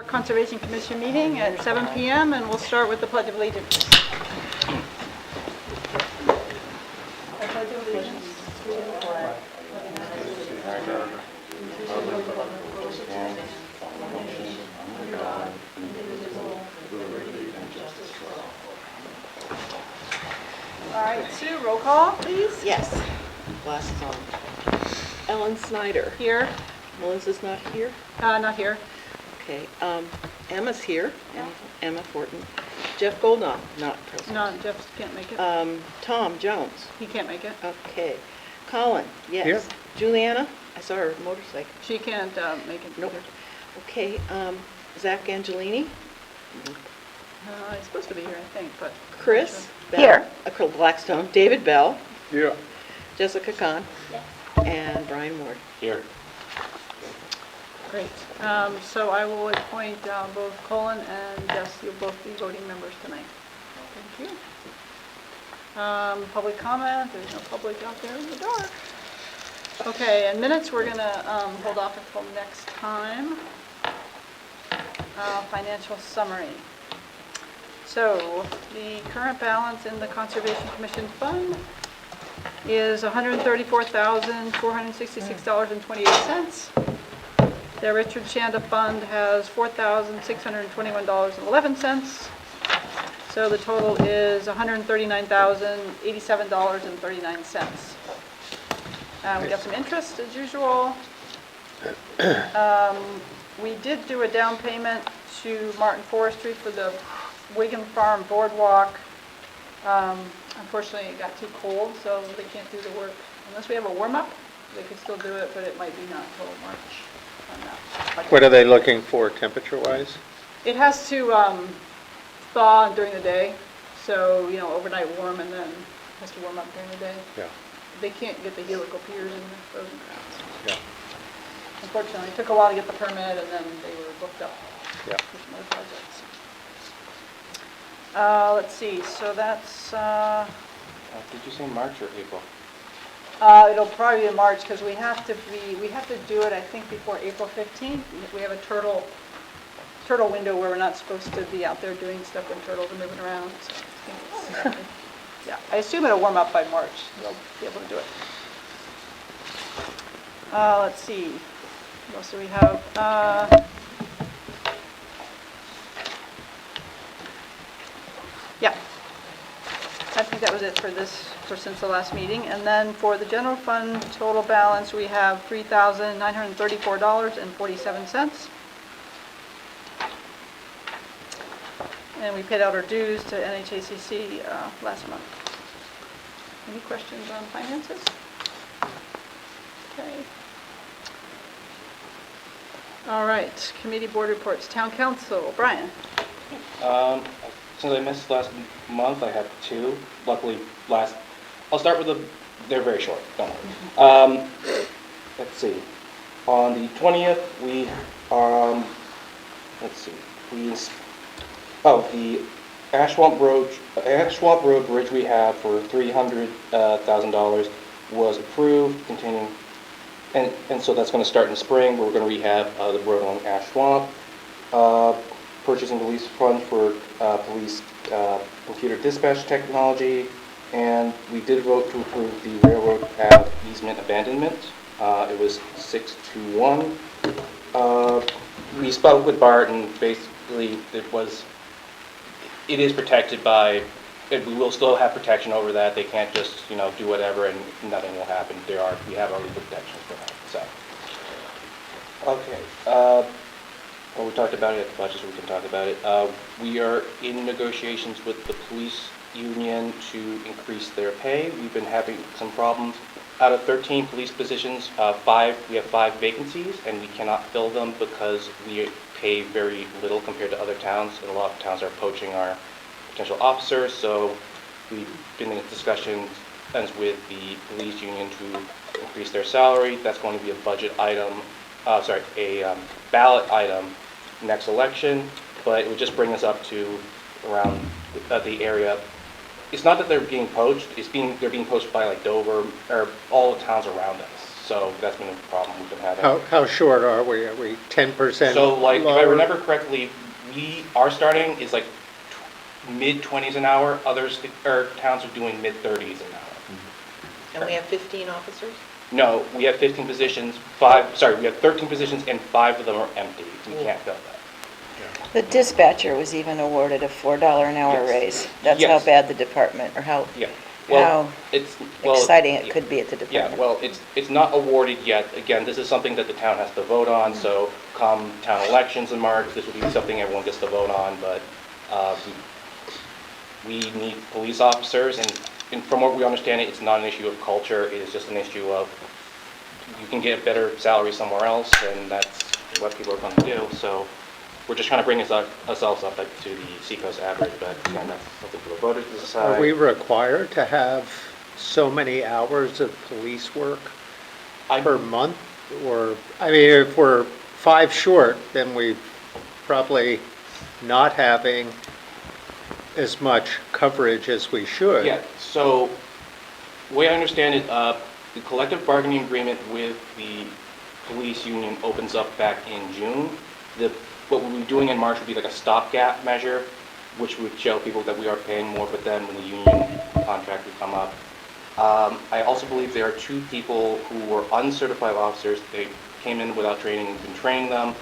Conservation Commission meeting at 7 p.m. and we'll start with the Pledge of Allegiance. I pledge allegiance to the flag of the United States of America, and to the republic for which it stands, one nation, under God, indivisible, with liberty and justice for all. All right, Sue, roll call, please. Yes. Glasses on. Ellen Snyder. Here. Melissa's not here? Not here. Okay. Emma's here. Emma Fortin. Jeff Goldnoff, not present. No, Jeff can't make it. Tom Jones. He can't make it. Okay. Colin, yes. Here. Juliana, I saw her motorcycle. She can't make it. Nope. either. Okay. Zach Angelini. He's supposed to be here, I think, but. Chris. Bell. Here. Blackstone. David Bell. Yeah. Jessica Kahn. And Brian Ward. Here. Great. So I will appoint both Colin and Jess. You'll both be voting members tonight. Thank you. Public comment. There's no public out there in the dark. Okay, and minutes we're going to hold off until next time. Financial summary. So the current balance in the Conservation Commission fund is $134,466.28. The Richard Shanda Fund has $4,621.11. So the total is $139,087.39. We got some interest as usual. We did do a down payment to Martin Forestry for the Wigan Farm Boardwalk. Unfortunately, it got too cold, so they can't do the work. Unless we have a warm-up, they could still do it, but it might be not until March on that. What are they looking for temperature-wise? It has to thaw during the day, so, you know, overnight warm, and then has to warm up during the day. Yeah. They can't get the helical piers in the frozen grounds. Yeah. Unfortunately, it took a while to get the permit, and then they were booked up Yeah. for some other projects. Let's see, so that's, Did you say March or April? it'll probably be in March, because we have to do it, I think, before April 15th. We have a turtle window where we're not supposed to be out there doing stuff when turtles are moving around. So I think it's, yeah, I assume it'll warm up by March. They'll be able to do it. Let's see, what else do we have? Yeah, I think that was it for since the last meeting. And then for the general fund total balance, we have $3,934.47. And we paid out our dues to NHACC last month. Any questions on finances? Okay. All right, committee board reports. Town council, Brian. Since I missed last month, I have two. Luckily, I'll start with they're very short, don't worry. Let's see. On the 20th, the Ashwamp Road Bridge we have for $300,000 was approved, and so that's going to start in spring. We're going to rehab the road on Ash Swamp. Purchasing police funds for police computer dispatch technology, and we did vote to approve the railroad path easement abandonment. It was 6-1. We spoke with Bart, and basically it is protected by, and we will still have protection over that. They can't just, do whatever and nothing will happen. We have our legal protections for that. So, okay. Well, we talked about it at the budget, so we can talk about it. We are in negotiations with the police union to increase their pay. We've been having some problems. Out of 13 police positions, we have 5 vacancies, and we cannot fill them because we pay very little compared to other towns, and a lot of towns are poaching our potential officers. So we've been in discussions with the police union to increase their salary. That's going to be a budget item, a ballot item next election, but it would just bring us up to around the area. It's not that they're being poached, they're being poached by like Dover or all the towns around us. So that's been a problem we've been having. How short are we? Are we 10% So like, if I lower? remember correctly, our starting is like mid-20s an hour. Others, or towns are doing mid-30s an hour. And we have 15 officers? No, we have 15 positions, we have 13 positions and 5 of them are empty. We can't fill that. The dispatcher was even awarded a $4 an hour Yes. raise. That's how Yes. bad the department, or how Yeah. Well, how exciting it could be at the Yeah, department. well, it's not awarded yet. Again, this is something that the town has to vote on, so come town elections in March, this will be something everyone gets to vote on, but we need police officers, and from what we understand, it's not an issue of culture, it is just an issue of you can get a better salary somewhere else, and that's what people are going to do. So we're just trying to bring ourselves up to the Seacoast average, but again, that's something for the voters to decide. Are we required to have so many hours of police work per month? Or, I mean, if we're 5 short, then we probably not having as much coverage as we should. Yeah, so the way I understand it, the collective bargaining agreement with the police union opens up back in June. What we'll be doing in March would be like a stopgap measure, which would show people that we are paying more, but then when the union contract would come up. I also believe there are 2 people who were uncertified officers. They came in without training, we've been training them.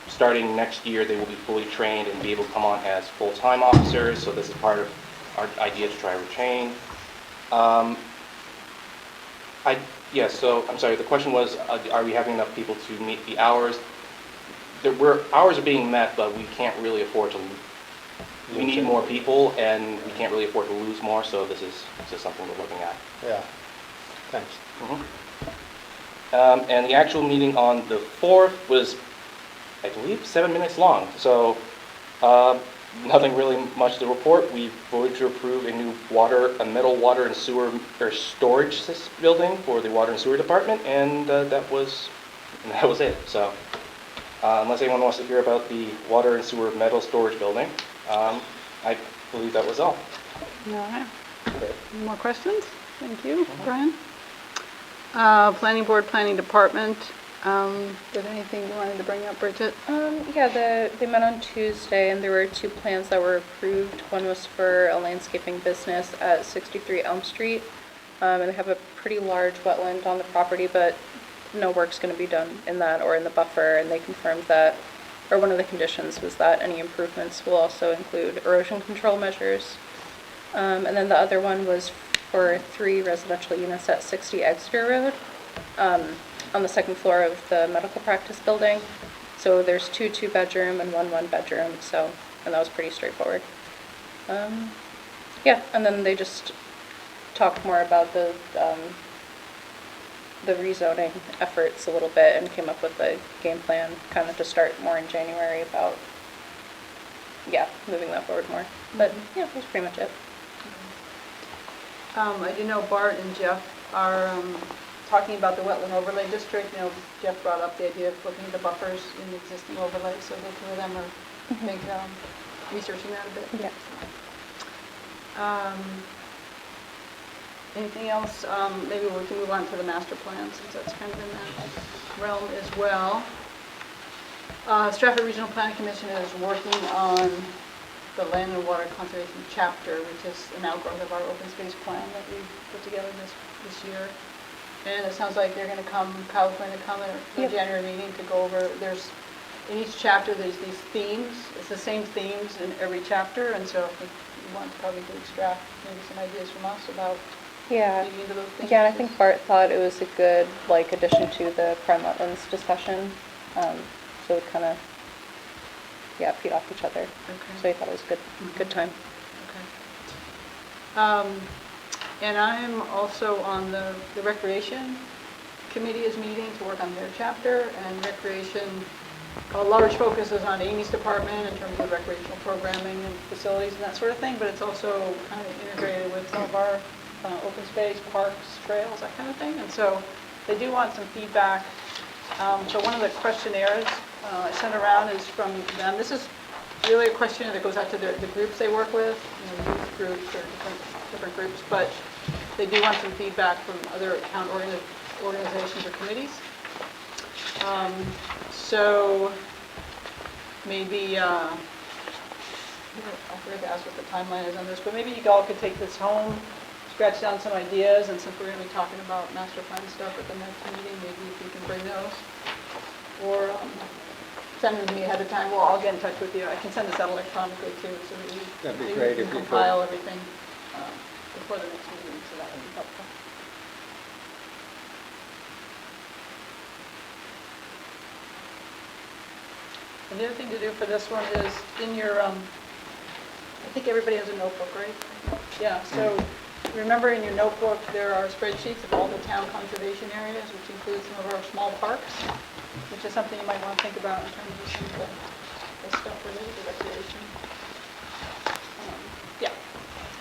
Starting next year, they will be fully trained and be able to come on as full-time officers, so this is part of our idea to try to retain. So, I'm sorry, the question was, are we having enough people to meet the hours? Hours are being met, but we can't really afford to, we need more people, and we can't really afford to lose more, so this is something we're looking at. Yeah, thanks. And the actual meeting on the 4th was, I believe, 7 minutes long, so nothing really much to report. We voted to approve a new metal water and sewer, or storage building for the water and sewer department, and that was it. So, unless anyone wants to hear about the water and sewer metal storage building, I believe that was all. All right. Any more questions? Thank you, Brian. Planning board, planning department, did anything you wanted to bring up, Bridget? Yeah, they met on Tuesday, and there were 2 plans that were approved. One was for a landscaping business at 63 Elm Street, and they have a pretty large wetland on the property, but no work's going to be done in that or in the buffer, and they confirmed that, or one of the conditions was that any improvements will also include erosion control measures. And then the other one was for 3 residential units at 60 Exeter Road, on the 2nd floor of the medical practice building. So there's 2 2-bedroom and 1 1-bedroom, so, and that was pretty straightforward. Yeah, and then they just talked more about the rezoning efforts a little bit and came up with a game plan kind of to start more in January about, yeah, moving that forward more. But yeah, that's pretty much it. I do know Bart and Jeff are talking about the wetland overlay district. You know, Jeff brought up the idea of looking at the buffers in the existing overlay, so the 2 of them are, I think, researching that a bit. Yeah. Anything else? Maybe we can move on to the master plan, since that's kind of in that realm as well. Stratford Regional Planning Commission is working on the Land and Water Conservation Chapter, which is an outgrowth of our open space plan that we put together this year. And it sounds like they're going to come, Kyle's going to come at the January meeting to go over, in each chapter there's these themes. It's the same themes in every chapter, and so I think we want probably to extract maybe some ideas from us about Yeah. digging into those things. Yeah, and I think Bart thought it was a good, like, addition to the prime wetlands discussion. So it kind of, yeah, feed off each other. Okay. So I thought it was a good time. Okay. And I'm also on the recreation committee is meeting to work on their chapter, and recreation, a large focus is on Amy's department in terms of recreational programming and facilities and that sort of thing, but it's also kind of integrated with some of our open space, parks, trails, that kind of thing. And so they do want some feedback. So one of the questionnaires I sent around is from them. This is really a questionnaire that goes out to the groups they work with, youth groups or different groups, but they do want some feedback from other town organizations or committees. So maybe, I forgot to ask what the timeline is on this, but maybe you all could take this home, scratch down some ideas, and since we're going to be talking about master plan stuff at the next meeting, maybe if you can bring those. Or send them to me ahead of time, I'll get in touch with you. I can send this out electronically too, so that That'd be maybe great we if can you could. compile everything before the next meeting, so that would be helpful. And the other thing to do for this one is in your, I think everybody has a notebook, right? Yeah, so remember in your notebook, there are spreadsheets of all the town conservation areas, which includes some of our small parks, which is something you might want to think about in terms of some of the stuff related to recreation. Yeah.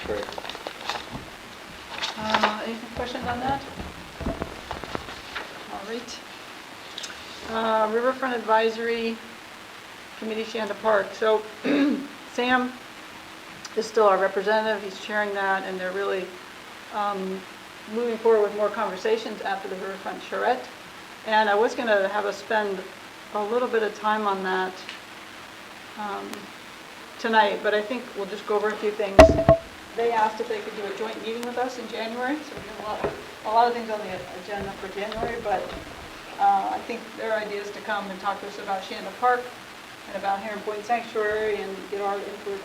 Great. Any questions on that? All right. Riverfront Advisory Committee, Shanda Park. So Sam is still our representative. He's chairing that, and they're really moving forward with more conversations after the Riverfront Charrette. And I was going to have us spend a little bit of time on that tonight, but I think we'll just go over a few things. They asked if they could do a joint meeting with us in January, so we have a lot of things on the agenda for January, but I think their idea is to come and talk to us about Shanda Park and about Heron Point Sanctuary and get our input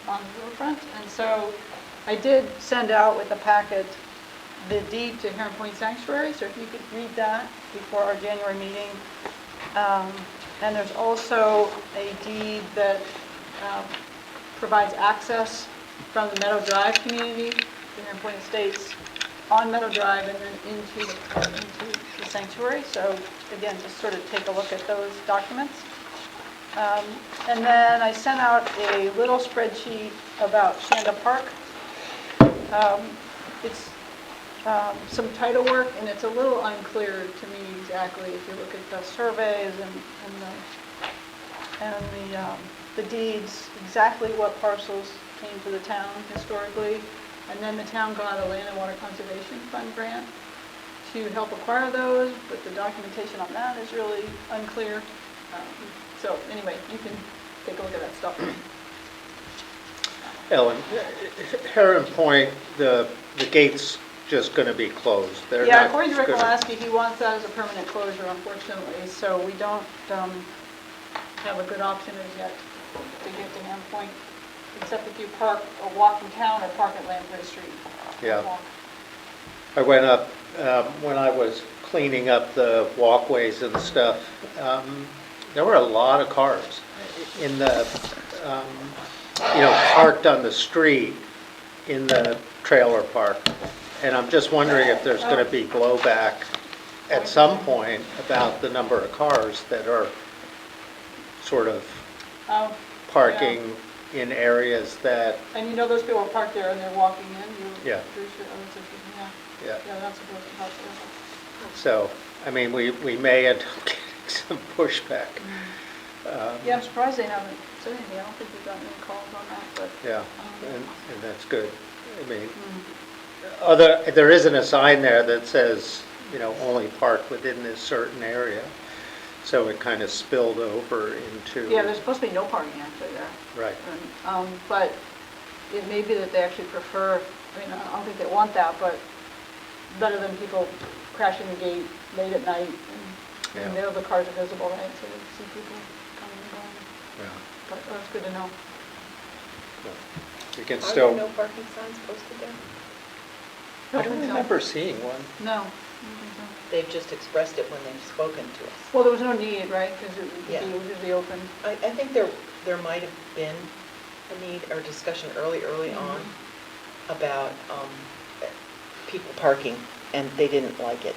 on the riverfront. And so I did send out with the packet the deed to Heron Point Sanctuary, so if you could read that before our January meeting. And there's also a deed that provides access from the Meadow Drive community to Heron Point Estates on Meadow Drive and then into the sanctuary. So again, just sort of take a look at those documents. And then I sent out a little spreadsheet about Shanda Park. It's some title work, and it's a little unclear to me exactly if you look at the surveys and the deeds, exactly what parcels came to the town historically. And then the town got a Land and Water Conservation Fund grant to help acquire those, but the documentation on that is really unclear. So anyway, you can take a look at that stuff. Ellen, Heron Point, the gate's just going to be closed. They're Yeah, not according to Rick gonna- Malasky, he wants that as a permanent closure, unfortunately, so we don't have a good option as yet to get to Heron Point, except if you park or walk in town or park at Lamprey Street. Yeah. Walk. I went up, when I was cleaning up the walkways and stuff, there were a lot of cars in the, parked on the street in the trailer park. And I'm just wondering if there's going to be blowback at some point about the number of cars that are sort of Oh, parking in areas that, and you know those people are parked there and they're walking in? Yeah. Yeah, yeah. they're not supposed to park there. So, I mean, we may end up getting some pushback. Yeah, I'm surprised they haven't said anything. I don't think we've gotten any calls on that, but. Yeah, and that's good. I mean, there isn't a sign there that says, only park within this certain area. So it kind of spilled over into. Yeah, there's supposed to be no parking actually there. Right. But it may be that they actually prefer, I don't think they want that, but better than people crashing the gate late at night and Yeah. the cars are visible, right? So you see people coming and going. Yeah. But that's good to know. You can Are still. there no parking signs posted there? I don't remember seeing one. No. I don't think so. They've just expressed it when they've spoken to us. Well, there was no need, right? Because it Yeah. would usually open. I think there might have been a need or discussion early on about people parking, and they didn't like it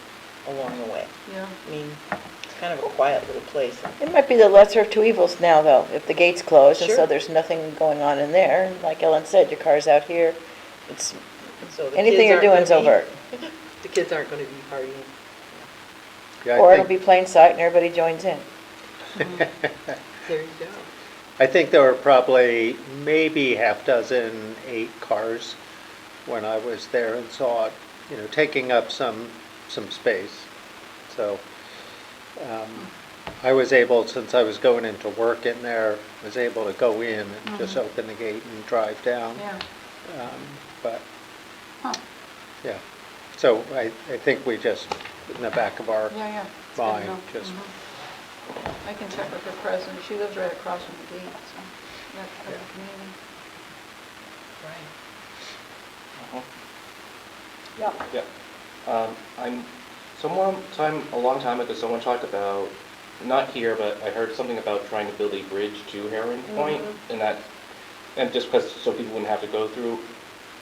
along the way. Yeah. I mean, it's kind of a quiet little place. It might be the lesser of two evils now, though, if the gate's closed, and so Sure. there's nothing going on in there. Like Ellen said, your car's out here. It's, So the anything kids you're aren't doing is gonna be- overt. The kids aren't going to be partying. Yeah, Or I it'll be think, plain sight and everybody joins in. There you go. I think there were probably maybe 8 cars when I was there and saw it, taking up some some space. So I was able, since I was going into work in there, was able to go in and just open the gate and drive down. Yeah. But, Huh. yeah, so I think we just, in the back of our Yeah, yeah. It's good to mind, know. just, I can check with her president. She lives right across from the gate, so that's part of the community. Right. Yeah. Yeah. A long time ago, someone talked about, not here, but I heard something about trying to build a bridge to Heron Point, and just because, so people wouldn't have to go through.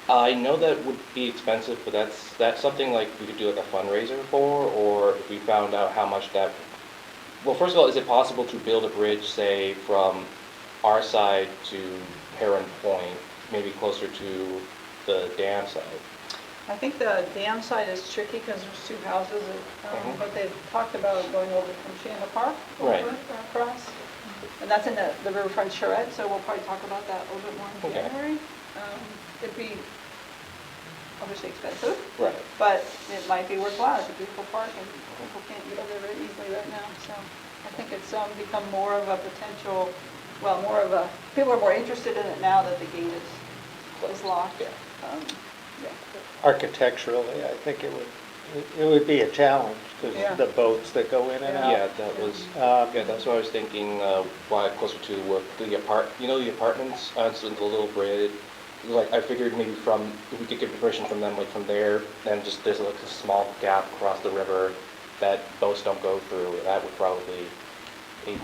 I know that would be expensive, but that's something like we could do like a fundraiser for, or if we found out how much that, well, first of all, is it possible to build a bridge, say, from our side to Heron Point, maybe closer to the dam side? I think the dam side is tricky because there's two houses, but they've talked about going over from Chandler Park, Right. across. And that's in the riverfront charrette, so we'll probably talk about that a little bit more in Okay. January. It'd be obviously expensive, Right. but it might be worthwhile. It's a beautiful park and people can't get over there very easily right now. So I think it's become more of a potential, people are more interested in it now that the gate is locked. Yeah. Yeah. architecturally, I think it would be a challenge, because Yeah. the boats that go in and out. Yeah, that was, yeah, that's what I was thinking, why closer to work, the apartments, so the little bridge, like, I figured maybe if we could get permission from them, like from there, then just, there's like a small gap across the river that boats don't go through, that would probably be,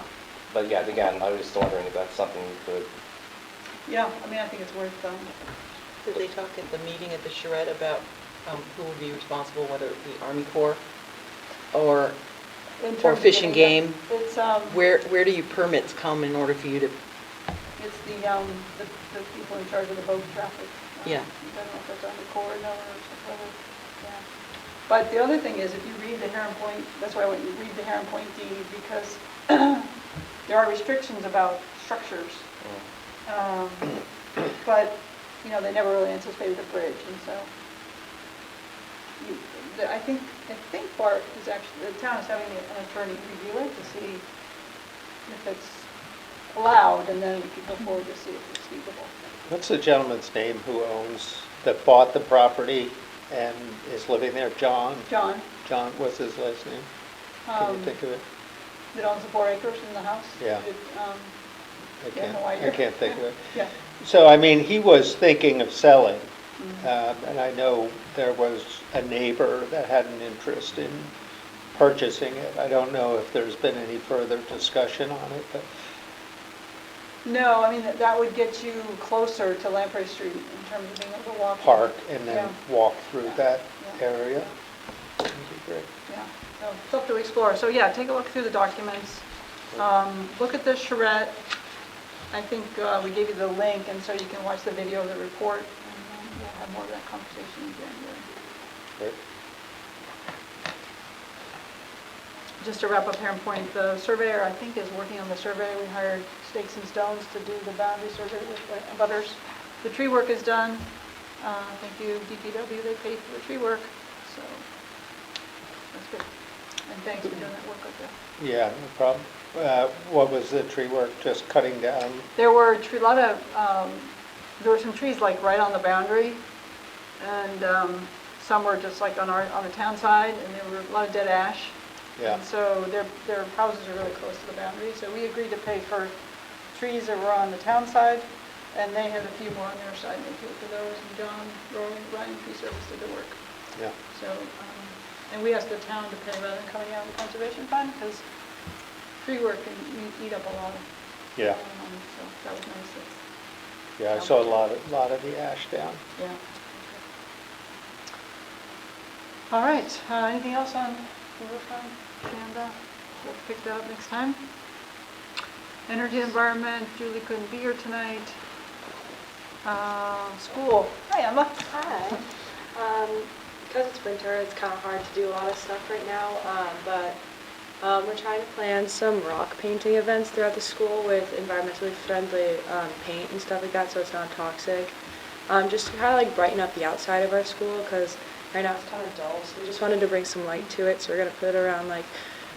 but yeah, again, I was just wondering if that's something we could, Yeah, I mean, I think it's worth, Did they talk at the meeting at the charrette about who would be responsible, whether it be Army Corps or in terms or of Fish and getting Game? It's, Where do your permits come in order for you to, it's the people in charge of the boat traffic. Yeah. I don't know if that's Army Corps or something, yeah. But the other thing is, if you read the Heron Point, that's why I want you to read the Heron Point deed, because there are restrictions about structures. But, they never really anticipated a bridge, and so I think Bart is actually, the town is having an attorney review it to see if it's allowed, and then we can go forward to see if it's feasible. What's the gentleman's name that bought the property and is living there? John? John, John, what's his last name? Can you think of it? that owns the 4 acres in the house? Yeah. I I can't think of it. Yeah. So, I mean, he was thinking of selling, and I know there was a neighbor that had an interest in purchasing it. I don't know if there's been any further discussion on it, but No, I mean, that would get you closer to Lamprey Street in terms of being able to walk. park and then Yeah. walk through Yeah. that Yeah. area. That'd be great. Yeah, so it's up to explore. So yeah, take a look through the documents. Look at the charrette. I think we gave you the link, and so you can watch the video of the report, and then we'll have more of that conversation in January. Great. Just to wrap up Heron Point, the surveyor, I think, is working on the survey. We hired Stakes and Stones to do the boundary survey with the butters. The tree work is done. Thank you, DPW, they paid for the tree work, so that's good. And thanks for doing that work up there. Yeah, no problem. What was the tree work, just cutting down? There were there were some trees like right on the boundary, and some were just like on the town side, and there were a lot of dead ash. Yeah. And so their houses are really close to the boundary, so we agreed to pay for trees that were on the town side, and they had a few more on their side, and they paid for those, and John, Ryan Tree Service did the work. Yeah. So, and we asked the town to pay rather than coming out of the conservation fund, because tree work can eat up a lot of Yeah. money, so that was nice. Yeah, I saw a lot of the ash down. Yeah. All right, anything else on riverfront? And we'll pick that up next time. Energy environment, Julie couldn't be here tonight. School, hi Emma. Hi. Because it's winter, it's kind of hard to do a lot of stuff right now, but we're trying to plan some rock painting events throughout the school with environmentally friendly paint and stuff like that, so it's not toxic. Just to kind of like brighten up the outside of our school, because right now it's kind of dull, so we just wanted to bring some light to it. So we're gonna put around like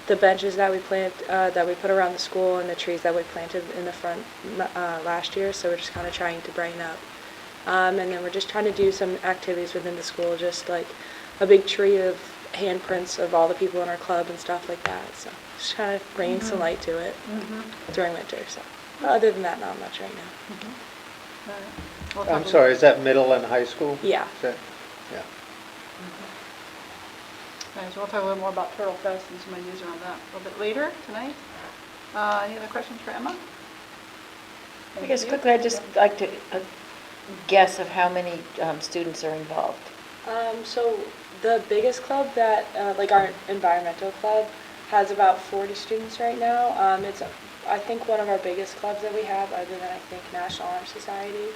the benches that we that we put around the school and the trees that we planted in the front last year. So we're just kind of trying to brighten up. And then we're just trying to do some activities within the school, just like a big tree of handprints of all the people in our club and stuff like that. So just kind of bringing some light to it during winter. So other than that, not much right now. All right. We'll talk I'm a sorry, is that middle and high school? Yeah. Is that- Yeah. All right, so we'll talk a little more about Turtle Fest and some ideas around that a little bit later tonight. Any other questions for Emma? I guess quickly, I'd just like to guess of how many students are involved. So the biggest club that, like our environmental club, has about 40 students right now. It's, I think, one of our biggest clubs that we have, other than I think National Honor Society.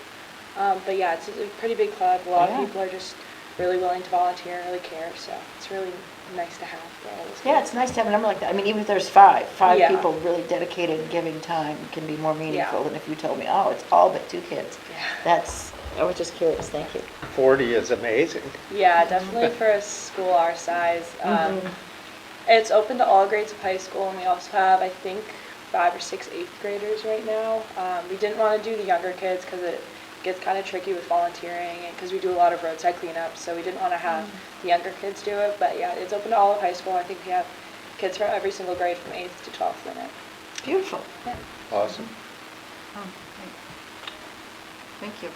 But yeah, it's a pretty big club. A lot Yeah. of people are just really willing to volunteer and really care. So it's really nice to have for all those. Yeah, it's nice to have a number like that. I mean, even if there's five Yeah. people really dedicated and giving time can be more meaningful Yeah. than if you told me, oh, it's all but 2 kids. Yeah. I was just curious, thank you. 40 is amazing. Yeah, definitely for a school our size. It's open to all grades of high school, and we also have, I think, 5 or 6 eighth graders right now. We didn't want to do the younger kids because it gets kind of tricky with volunteering, and because we do a lot of roadside cleanup, so we didn't want to have the younger kids do it. But yeah, it's open to all of high school. I think we have kids from every single grade from 8th to 12th in it. Beautiful. Yeah. Awesome. Oh, thank you.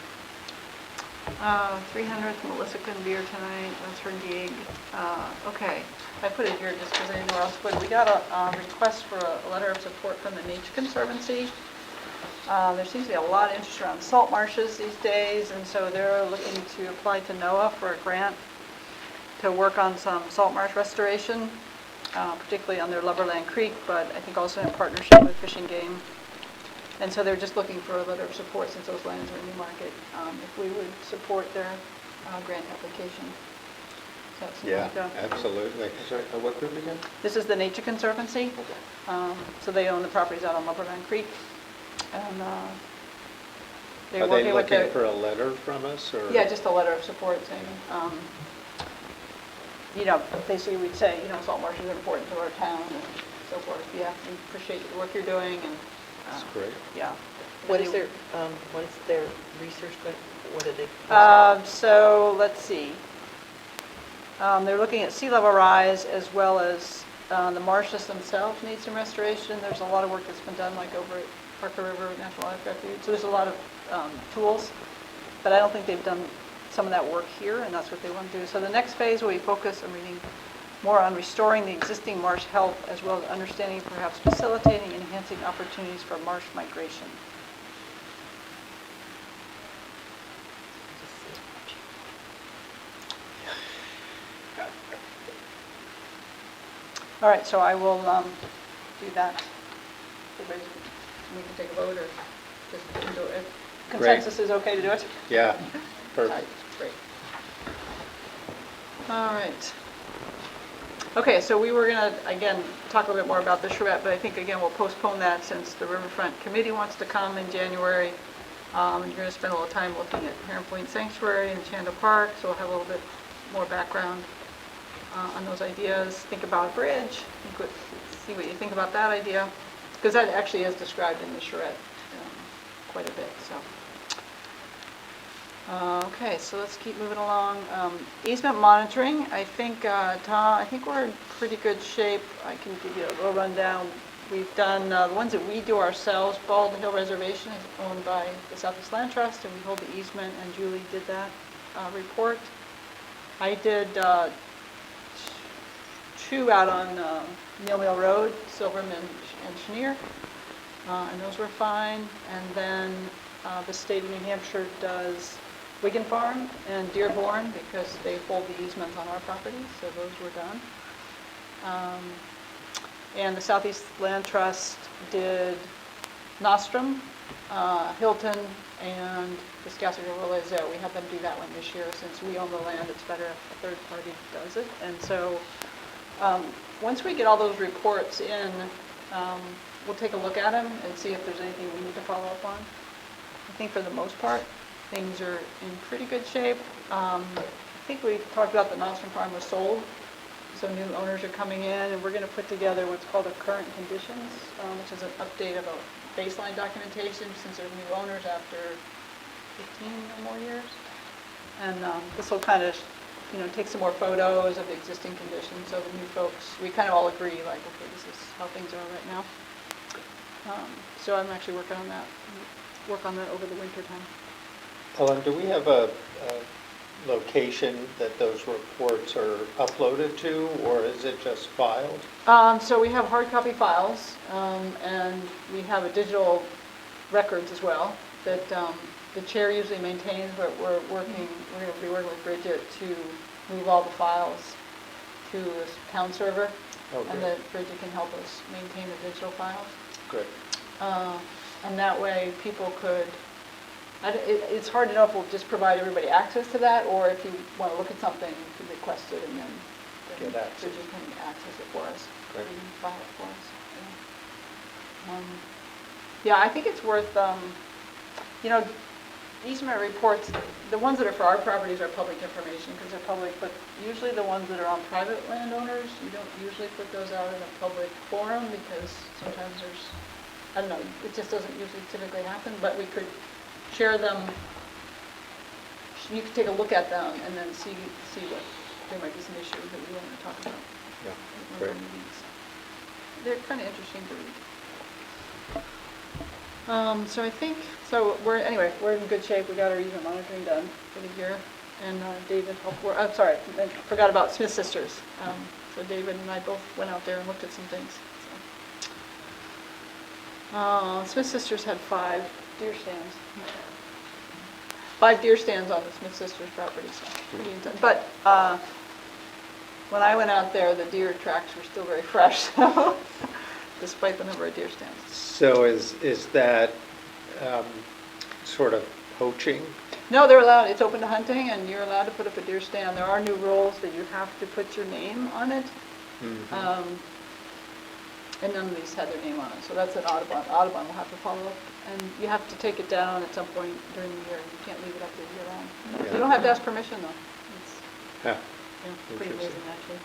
300th, Melissa couldn't be here tonight, that's her gig. Okay, I put it here just because I didn't know where else to put it. We got a request for a letter of support from the Nature Conservancy. There seems to be a lot of interest around salt marshes these days, and so they're looking to apply to NOAA for a grant to work on some salt marsh restoration, particularly on their Loverland Creek, but I think also in partnership with Fish and Game. And so they're just looking for a letter of support since those lands are in Newmarket, if we would support their grant application. So it's Yeah, like absolutely. Sorry, what group again? This is the Nature Conservancy. So they own the properties out on Loverland Creek. And they're Are working they with looking their... for a letter from us, or? Yeah, just a letter of support saying, basically we'd say, salt marshes are important to our town and so forth. Yeah, we appreciate the work you're doing and... That's great. Yeah. What is their research, what did they? So let's see. They're looking at sea level rise as well as the marshes themselves need some restoration. There's a lot of work that's been done like over at Parker River National Wildlife Refuge. So there's a lot of tools, but I don't think they've done some of that work here, and that's what they want to do. So the next phase will be focused on reading more on restoring the existing marsh health as well as understanding, perhaps facilitating, enhancing opportunities for marsh migration. All right, so I will do that. Everybody's, we can take a vote or just do it. Consensus is okay to do it? Yeah, All right, perfect. great. All right. Okay, so we were going to, again, talk a little bit more about the charrette, but I think, again, we'll postpone that since the Riverfront Committee wants to come in January. And you're going to spend a little time looking at Heron Point Sanctuary and Chanda Park, so we'll have a little bit more background on those ideas. Think about a bridge, see what you think about that idea, because that actually is described in the charrette quite a bit, so. Okay, so let's keep moving along. Easement monitoring, I think, Tom, I think we're in pretty good shape. I can give you a little rundown. We've done the ones that we do ourselves. Bald Hill Reservation is owned by the Southeast Land Trust, and we hold the easement, and Julie did that report. I did 2 out on Mill Mill Road, Silverman and Chenier, and those were fine. And then the state of New Hampshire does Wigan Farm and Dearborn because they hold the easements on our property, so those were done. And the Southeast Land Trust did Nostrum, Hilton, and the Scouser Realizzo. We had them do that one this year. Since we own the land, it's better if a third party does it. And so once we get all those reports in, we'll take a look at them and see if there's anything we need to follow up on. I think for the most part, things are in pretty good shape. I think we talked about the Nostrum Farm was sold, so new owners are coming in, and we're going to put together what's called a current conditions, which is an update of a baseline documentation since there's new owners after 15 or more years. And this will kind of, take some more photos of the existing conditions, so the new folks, we kind of all agree, like, okay, this is how things are right now. So I'm actually working on that, work on that over the winter time. Ellen, do we have a location that those reports are uploaded to, or is it just filed? So we have hard copy files, and we have a digital records as well that the chair usually maintains, but we're going to be working with Bridget to move all the files to a town server. Okay. And that Bridget can help us maintain the digital files. Good. And that way people could, it's hard to know if we'll just provide everybody access to that, or if you want to look at something, you can request it, and then Get access. Bridget can access it for us. Great. And file it for us. Yeah, I think it's worth, easement reports, the ones that are for our properties are public information because they're public, but usually the ones that are on private landowners, you don't usually put those out in a public forum because sometimes there's, I don't know, it just doesn't usually typically happen, but we could share them. You could take a look at them and then see what, there might be some issues that we want to talk about. Yeah, at one of great. our meetings. They're kind of interesting to read. So I think, we're in good shape. We got our easement monitoring done for the year. And David helped, I'm sorry, I forgot about Smith Sisters. So David and I both went out there and looked at some things. So. Smith Sisters had 5 deer stands. 5 deer stands on the Smith Sisters property, so pretty intense. But when I went out there, the deer tracks were still very fresh, so despite the number of deer stands. So is that sort of poaching? No, they're allowed, it's open to hunting, and you're allowed to put up a deer stand. There are new rules that you have to put your name on it. And none of these had their name on it, so that's an Audubon. Audubon will have to follow up, and you have to take it down at some point during the year. You can't leave it up there year round. Yeah. You don't have to ask permission, though. It's Yeah. pretty Interesting. amazing, actually.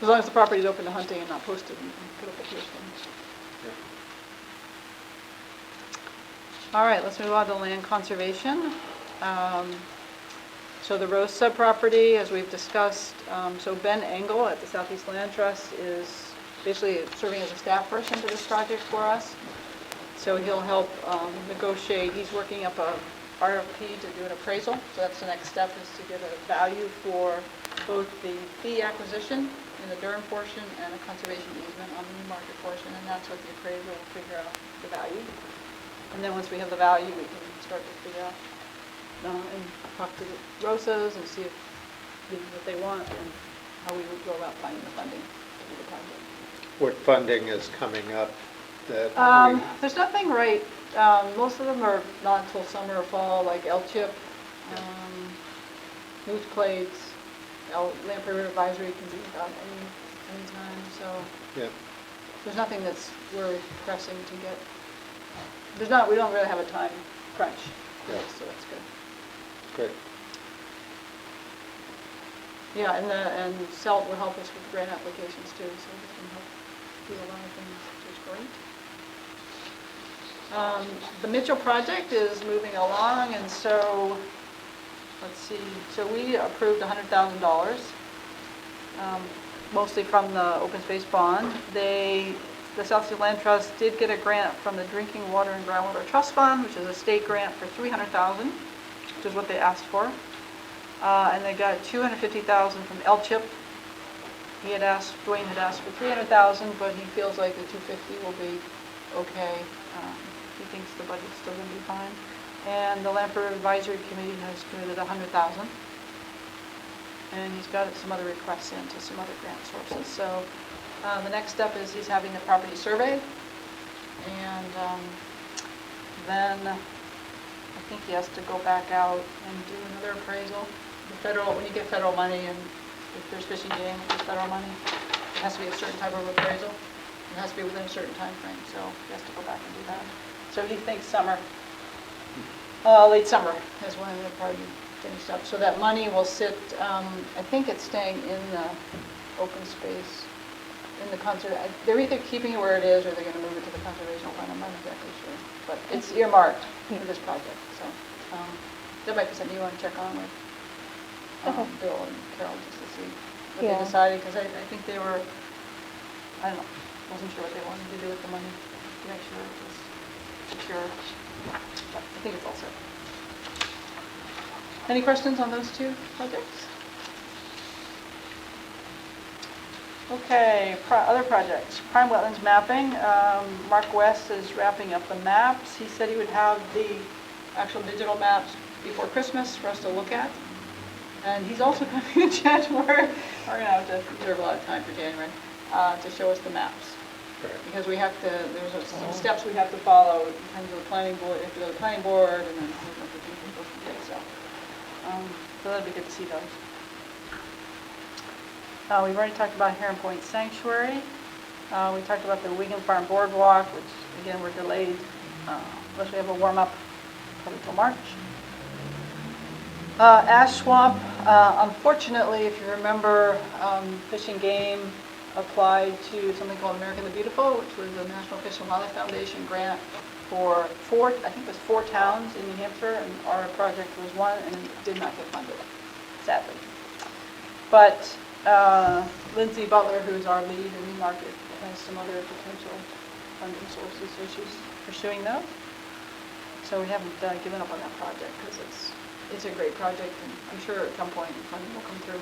As long as the property is open to hunting and not posted, you can put up a deer stand. All right, let's move on to land conservation. So the Rose sub-property, as we've discussed, so Ben Engel at the Southeast Land Trust is basically serving as a staff person to this project for us. So he'll help negotiate, he's working up a RFP to do an appraisal. So that's the next step, is to get a value for both the fee acquisition in the Durham portion and a conservation easement on the Newmarket portion, and that's what the appraiser will figure out the value. And then once we have the value, we can start to figure out and talk to the Rosas and see if what they want and how we would go about finding the funding to do the project. What funding is coming up that There's nothing right. Most of them are not until summer or fall, like L-chip, moose plates, Lamprey River Advisory can be about any time. So yeah. there's nothing that's we're pressing to get. We don't really have a time crunch. Yeah. So that's good. Great. Yeah, and CELT will help us with grant applications too, so we can help do a lot of things, which is great. The Mitchell project is moving along, and so, let's see, so we approved $100,000, mostly from the open space bond. The South Sea Land Trust did get a grant from the Drinking Water and Groundwater Trust Fund, which is a state grant for $300,000, which is what they asked for. And they got $250,000 from L-chip. Dwayne had asked for $300,000, but he feels like the $250,000 will be okay. He thinks the budget's still going to be fine. And the Lamprey Advisory Committee has committed $100,000. And he's got some other requests into some other grant sources. So the next step is he's having the property surveyed. And then I think he has to go back out and do another appraisal. When you get federal money, and if there's fishing game with federal money, it has to be a certain type of appraisal. It has to be within a certain time frame, so he has to go back and do that. So he thinks summer, late summer is when it'll probably be finished up. So that money will sit, I think it's staying in the open space, in the they're either keeping it where it is or they're going to move it to the conservation fund. I'm not exactly sure. But it's earmarked for this project, so that might be something you want to check on with Bill and Carol just to see what they Yeah. decided, because I think they were, I don't know, wasn't sure what they wanted to do with the money, to make sure it was secure. But I think it's all set. Any questions on those two projects? Okay, other projects, prime wetlands mapping. Mark West is wrapping up the maps. He said he would have the actual digital maps before Christmas for us to look at. And he's also coming in January, we're gonna have to reserve a lot of time for January, to show us the maps. Because we have to, there's some steps we have to follow in terms of the planning board, we have to go to the planning board, and then a whole bunch of things we're supposed to do, so. So that'd be good to see those. We've already talked about Heron Point Sanctuary. We talked about the Wigan Farm Boardwalk, which again, we're delayed, unless we have a warm-up probably till March. Ash Swamp, unfortunately, if you remember, Fish and Game applied to something called American the Beautiful, which was a National Fish and Wildlife Foundation grant for I think it was 4 towns in New Hampshire, and our project was one, and it did not get funded, sadly. But Lindsay Butler, who's our lead in Newmarket, has some other potential funding sources, so she's pursuing those. So we haven't given up on that project because it's a great project, and I'm sure at some point funding will come through.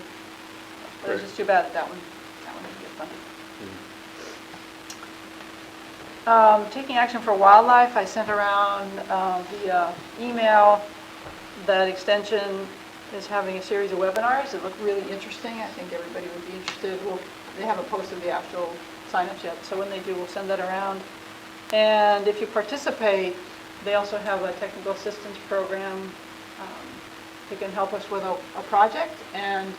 But it's just too bad that one didn't get funded. Taking action for wildlife, I sent around via email that Extension is having a series of webinars that look really interesting. I think everybody would be interested. They haven't posted the actual signups yet, so when they do, we'll send that around. And if you participate, they also have a technical assistance program. They can help us with a project. And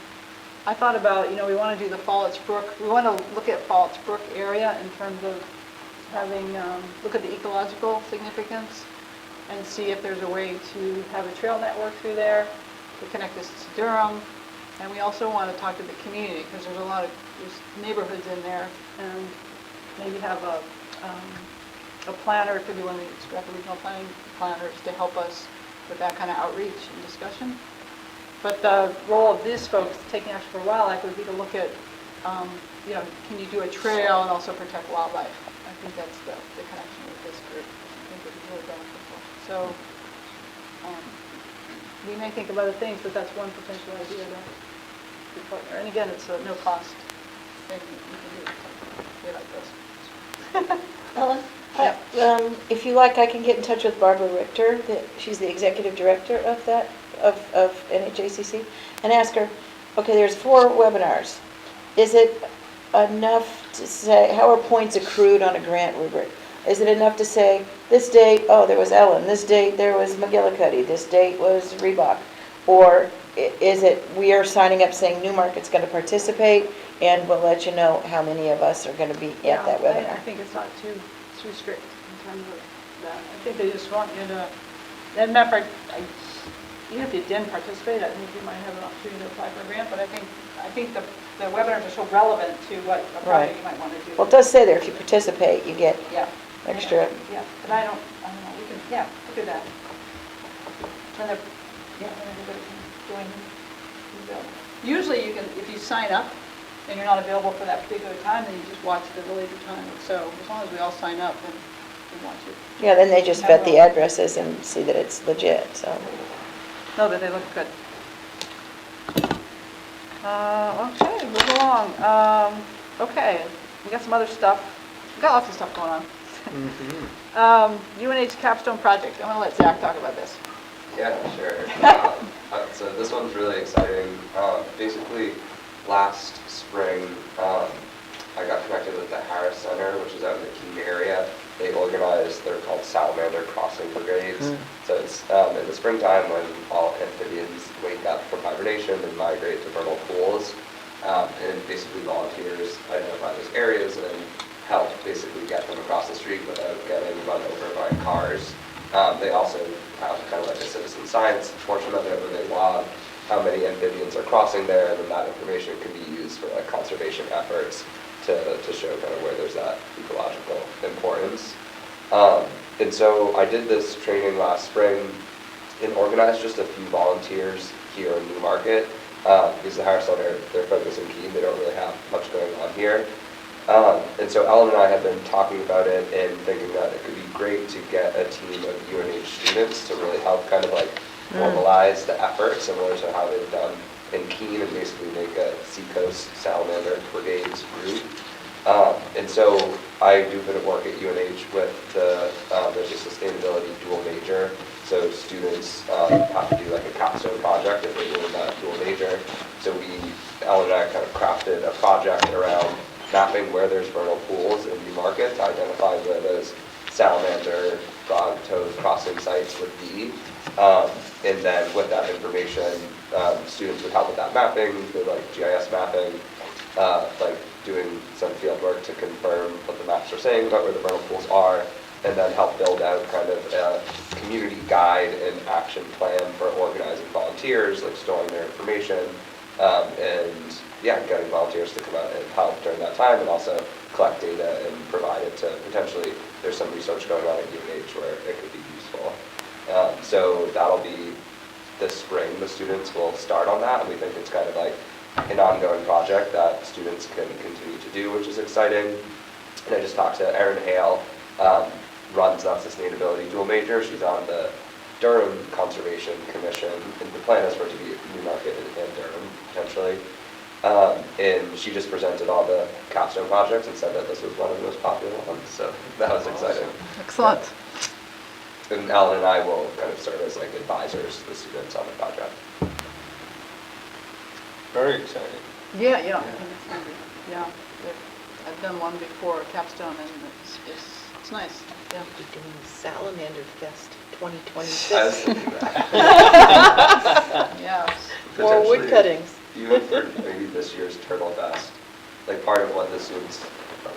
I thought about, we want to do the Fallett's Brook. We want to look at Fallett's Brook area in terms of having, look at the ecological significance and see if there's a way to have a trail network through there to connect us to Durham. And we also want to talk to the community because there's a lot of neighborhoods in there, and maybe have a planner, it could be one of the Scrapper Regional Planning planners to help us with that kind of outreach and discussion. But the role of these folks taking action for wildlife would be to look at, can you do a trail and also protect wildlife? I think that's the connection with this group. I think it would be really beneficial. So we may think of other things, but that's one potential idea to partner. And again, it's a no-cost thing you can do something like this. Ellen? Yeah. If you like, I can get in touch with Barbara Richter, she's the executive director of that, of NHACC, and ask her, okay, there's 4 webinars. Is it enough to say, how are points accrued on a grant rubric? Is it enough to say, this date, oh, there was Ellen, this date there was McGillicuddy, this date was Reebok? Or is it, we are signing up saying Newmarket's going to participate, and we'll let you know how many of us are going to be at that webinar? I think it's not too strict in terms of that. I think they just want you to, and matter of fact, even if you didn't participate, I think you might have an opportunity to apply for a grant, but I think the webinars are so relevant to what a project you might want to do. Well, it does say there, if you participate, you get extra. Yeah, but I don't know, we can, look at that. And everybody can join. Usually you can, if you sign up and you're not available for that particular time, then you just watch it at a later time. So as long as we all sign up, then we want to. Yeah, then they just vet the addresses and see that it's legit, so. No, but they look good. Okay, move along. Okay, we got some other stuff. We got lots of stuff going on. UNH capstone project. I'm going to let Zach talk about this. Yeah, sure. So this one's really exciting. Basically, last spring, I got connected with the Harris Center, which is out in the Keene area. They organized, they're called salamander crossing brigades. So it's in the springtime when all amphibians wake up from hibernation and migrate to vernal pools. And basically volunteers identify those areas and help basically get them across the street without getting run over by cars. They also have kind of like a citizen science portion of it where they log how many amphibians are crossing there, and then that information can be used for like conservation efforts to show kind of where there's that ecological importance. And so I did this training last spring and organized just a few volunteers here in Newmarket. Because the Harris Center, they're focused in Keene, they don't really have much going on here. And so Ellen and I have been talking about it and thinking that it could be great to get a team of UNH students to really help kind of like formalize the effort, similar to how they've done in Keene, and basically make a Seacoast Salamander Brigades group. And so I do a bit of work at UNH with there's a sustainability dual major. So students have to do like a capstone project if they're doing that dual major. So Ellen and I kind of crafted a project around mapping where there's vernal pools in Newmarket to identify where those salamander, frog-toad crossing sites would be. And then with that information, students would help with that mapping, with like GIS mapping, like doing some field work to confirm what the maps are saying about where the vernal pools are, and then help build out kind of a community guide and action plan for organizing volunteers, like storing their information, and yeah, getting volunteers to come out and help during that time, and also collect data and provide it to potentially, there's some research going on at UNH where it could be useful. So that'll be this spring, the students will start on that, and we think it's kind of like an ongoing project that students can continue to do, which is exciting. And I just talked to Erin Hale, runs that sustainability dual major. She's on the Durham Conservation Commission, and the plan is for it to be Newmarket and Durham, potentially. And she just presented all the capstone projects and said that this was one of the most popular ones, so that was exciting. Excellent. Yeah. And Alan and I will kind of serve as like advisors to the students on the project. Very exciting. Yeah, yeah. Yeah. I've done one before, capstone, and it's nice. Yeah. We're doing Salamander Fest I was 2026. thinking that. Yeah. More wood Potentially, cuttings. Even for maybe this year's Turtle Fest, like part of what the students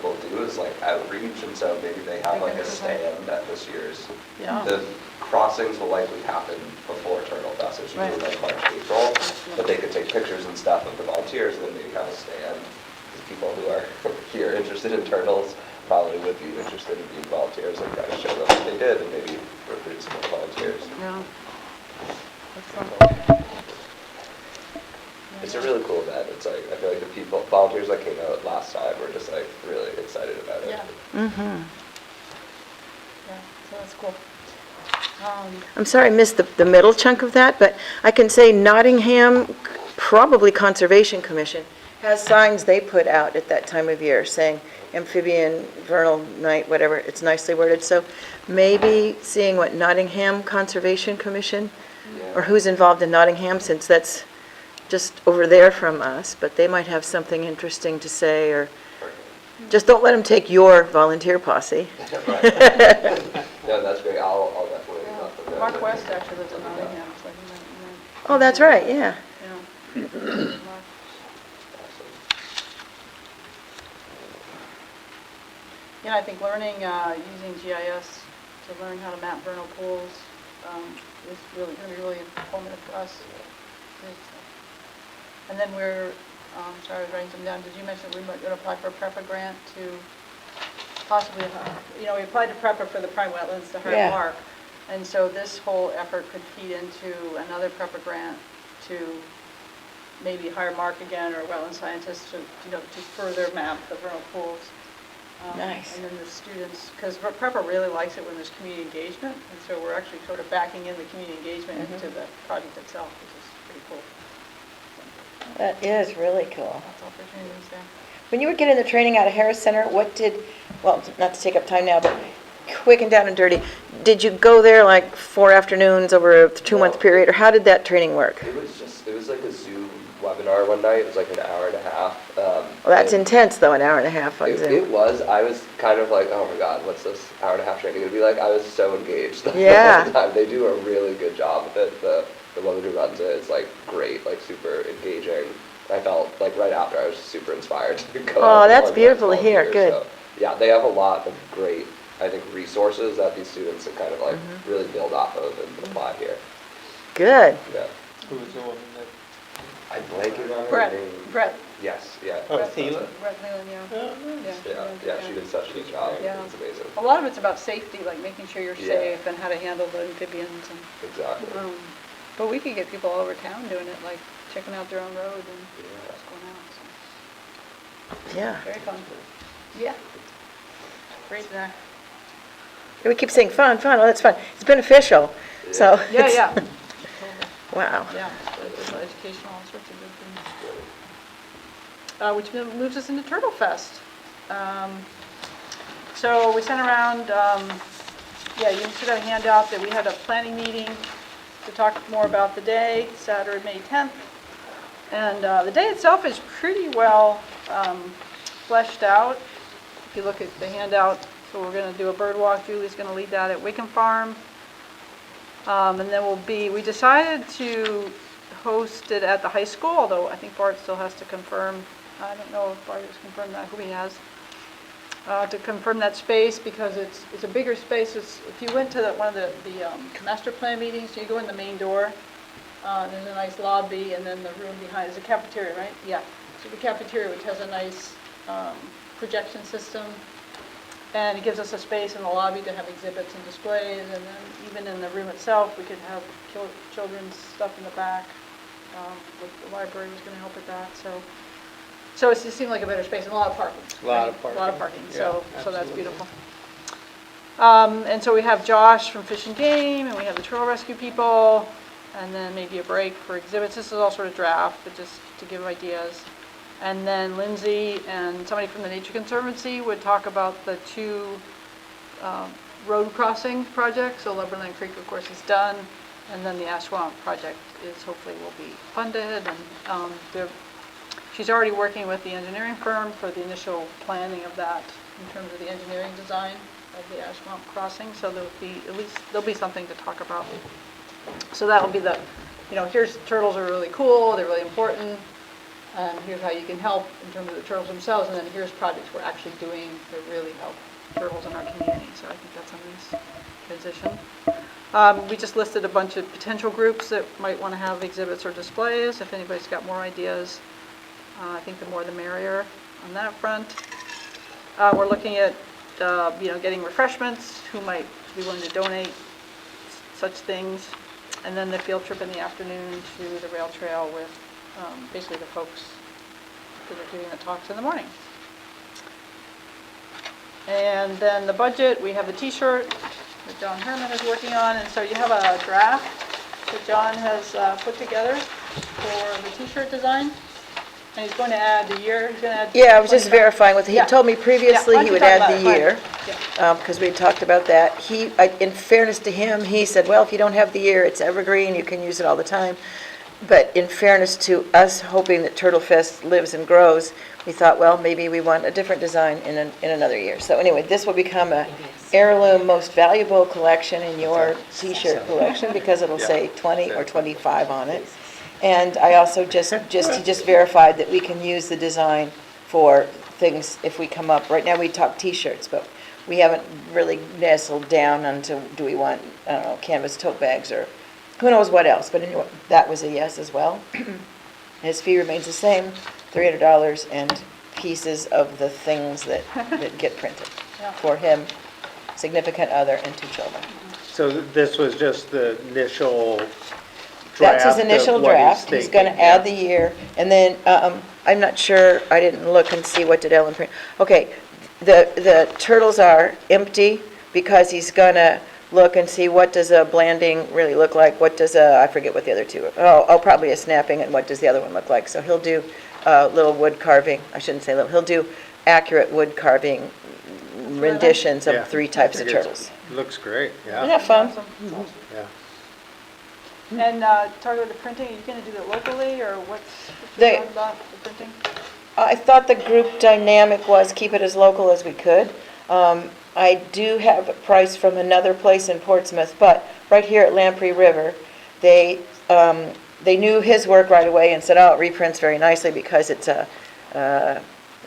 will do is like outreach, and so maybe they have like a stand at this year's. Yeah. The crossings will likely happen before Turtle Fest, it's usually Right. like March, April, but they could take pictures and stuff of the volunteers and then maybe have a stand. Because people who are here interested in turtles probably would be interested in being volunteers and kind of show them what they did and maybe recruit some more volunteers. Yeah. Excellent. It's a really cool event. It's like, I feel like the volunteers that came out last time were just like really excited about it. Yeah. Mm-hmm. Yeah, so that's cool. I'm sorry I missed the middle chunk of that, but I can say Nottingham, probably Conservation Commission, has signs they put out at that time of year saying amphibian, vernal night, whatever, it's nicely worded. So maybe seeing what Nottingham Conservation Commission, or who's involved in Nottingham, since that's just over there from us, but they might have something interesting to say, or just don't let them take your volunteer posse. Right. No, that's great. I'll definitely let them know. Mark West actually lives in Nottingham, so he might. Oh, that's right, yeah. Yeah. Mark. Yeah, I think learning, using GIS to learn how to map vernal pools is really going to be really informative for us. And then we're, sorry, I was writing some down. Did you mention we might going to apply for a PREPA grant to possibly, we applied to PREPA for the prime wetlands to Yeah. hire Mark. And so this whole effort could feed into another PREPA grant to maybe hire Mark again or wetland scientists to, to further map the vernal pools. Nice. And then the students, because PREPA really likes it when there's community engagement, and so we're actually sort of backing in the community engagement into the project itself, which is pretty cool. That is really cool. Lots of opportunities there. When you were getting the training out of Harris Center, well, not to take up time now, but quick and down and dirty, did you go there like 4 afternoons over a 2-month period, or how did that training work? It was like a Zoom webinar one night. It was like an hour and a half. Well, that's and intense, though, an hour and a half on It Zoom. was. I was kind of like, oh my God, what's this hour and a half training? It'd be like, I was so engaged the Yeah. whole time. They do a really good job with it. The woman who runs it is like great, like super engaging. I felt like right after I was super inspired to go. Oh, out that's and beautiful to volunteer. hear. Good. So, yeah, they have a lot of great I think, resources that these students can kind of like really build off of and apply here. Good. Yeah. Who was the woman that? I'm blanking on her Brett, name. Brett. Yes, yeah. Oh, that's Thielen? it. Brett Leland, yeah. Yeah, she did such a good job. Yeah. It's amazing. A lot of it's about safety, like making sure you're Yeah. safe and how to handle the amphibians and, Exactly. but we could get people all over town doing it, like checking out their own road and Yeah. what's going on, so, Yeah. very fun. Yeah. Great. We keep saying fun, fun, oh, that's fun. It's beneficial, so. Yeah, it's- yeah. Wow. Yeah, it's educational, all sorts of good things. Which moves us into Turtle Fest. So we sent around, yeah, you should have a handout that we had a planning meeting to talk more about the day, Saturday, May 10th. And the day itself is pretty well fleshed out. If you look at the handout, so we're going to do a bird walk. Julie's going to lead that at Wickham Farm. And then we decided to host it at the high school, although I think Bart still has to confirm. I don't know if Bart has confirmed that, who he has, to confirm that space, because it's a bigger space. If you went to one of the master plan meetings, you go in the main door, there's a nice lobby, and then the room behind is a cafeteria, right? Yeah. So the cafeteria, which has a nice projection system, and it gives us a space in the lobby to have exhibits and displays, and then even in the room itself, we could have children's stuff in the back. The library was going to help with that, so it just seemed like a better space, and a lot of parking. A lot right? of parking. A lot of parking, Yeah, so that's absolutely. beautiful. And so we have Josh from Fish and Game, and we have the Turtle Rescue people, and then maybe a break for exhibits. This is all sort of draft, but just to give ideas. And then Lindsay and somebody from the Nature Conservancy would talk about the two road crossing projects. So Lumberland Creek, of course, is done, and then the Ash Swamp project is hopefully will be funded. And she's already working with the engineering firm for the initial planning of that in terms of the engineering design of the Ash Swamp crossing. So there'll be something to talk about. So that will be here's turtles are really cool, they're really important. And here's how you can help in terms of the turtles themselves, and then here's projects we're actually doing that really help turtles in our community. So I think that's a nice transition. We just listed a bunch of potential groups that might want to have exhibits or displays. If anybody's got more ideas, I think the more the merrier on that front. We're looking at getting refreshments, who might be willing to donate such things, and then the field trip in the afternoon to the rail trail with basically the folks that are giving the talks in the morning. And then the budget, we have the t-shirt that John Herman is working on, and so you have a draft that John has put together for the t-shirt design. And he's going to add the year, he's going to add... Yeah, I was just verifying with, he Yeah. told me previously Yeah, why he don't would you talk add about the it? year, Yeah. because we talked about that. In fairness to him, he said, well, if you don't have the year, it's evergreen, you can use it all the time. But in fairness to us hoping that Turtle Fest lives and grows, we thought, well, maybe we want a different design in another year. So anyway, this will become a heirloom most valuable collection in your t-shirt collection, because it'll say 20 or 25 on it. And I also he just verified that we can use the design for things if we come up. Right now, we talk t-shirts, but we haven't really nestled down onto, do we want, I don't know, canvas tote bags or who knows what else. But anyway, that was a yes as well. His fee remains the same, $300 and pieces of the things that get printed Yeah. for him, significant other, and 2 children. So this was just the initial draft That's his initial of what draft. He's going to thinking, add yeah. the year, and then, I'm not sure, I didn't look and see what did Ellen print. Okay, the turtles are empty because he's going to look and see what does a blanding really look like, what does I forget what the other two are. Oh, probably a snapping, and what does the other one look like. So he'll do little wood carving, I shouldn't say little, he'll do accurate wood carving renditions Yeah. of 3 types of It is- turtles. Looks great, Isn't yeah, that fun? Awesome. It's awesome. yeah. And talk about the printing, are you going to do that locally, or what's They- your thought about the printing? I thought the group dynamic was keep it as local as we could. I do have a price from another place in Portsmouth, but right here at Lamprey River, they knew his work right away and said, oh, it reprints very nicely because it's a